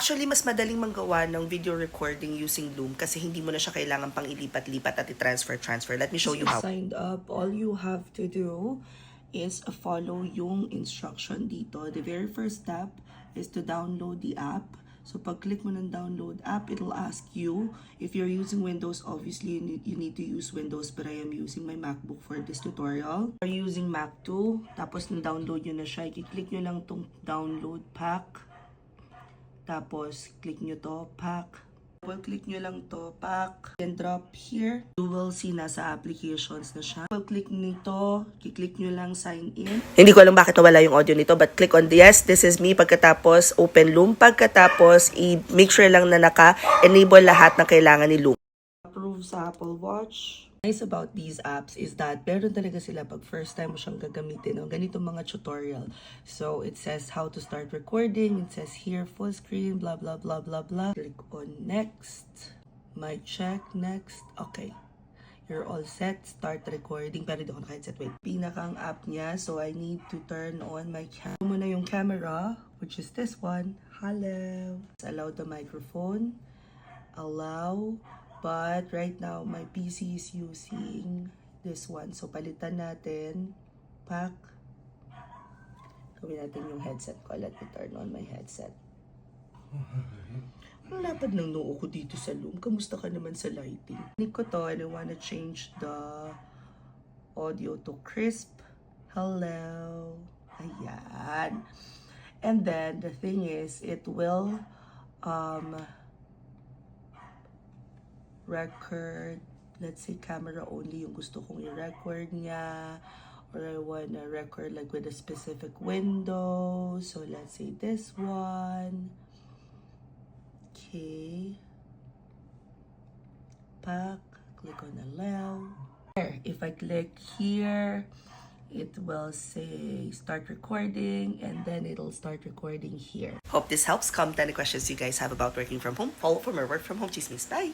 Actually, mas madaling manggawa ng video recording using Loom kasi hindi mo na siya kailangan pang ilipat-lipat at i-transfer. Let me show you how. Signed up, all you have to do is follow yung instruction dito. The very first step is to download the app. So pag click mo ng download app, it'll ask you if you're using Windows. Obviously, you need to use Windows, but I am using my MacBook for this tutorial. If you're using Mac 2, tapos na-download nyo na siya, i-click nyo lang tong download pack. Tapos, click nyo to, pack. Click nyo lang to, pack. And drop here. You will see nasa applications na siya. Click nito, i-click nyo lang sign in. Hindi ko alam bakit wala yung audio nito, but click on yes, this is me. Pagkatapos, open Loom. Pagkatapos, i-make sure lang na naka-enable lahat ng kailangan ni Loom. Approve sa Apple Watch. Nice about these apps is that meron talaga sila pag first time mo siyang gagamitin ng ganitong mga tutorial. So, it says how to start recording. It says here, full screen, blah, blah, blah, blah, blah. Click on next. Mic check, next. Okay. You're all set. Start recording. Pero di ako naka-headset. Wait. Pinakang app niya. So, I need to turn on my camera. Muna yung camera, which is this one. Hello. Allow the microphone. Allow. But right now, my PC is using this one. So, palitan natin. Pack. Gawin natin yung headset ko. Let me turn on my headset. Ang lapad ng noo ko dito sa Loom. Kamusta ka naman sa lighting? Click ko to and I wanna change the audio to crisp. Hello. Ayan. And then, the thing is, it will record, let's say camera only yung gusto kong i-record niya, or I wanna record like with a specific window. So let's say this one. Okay. Pack. Click on allow. If I click here, it will say start recording, and then it'll start recording here. Hope this helps. Comment any questions you guys have about working from home. Follow for more work from home chismis. Bye!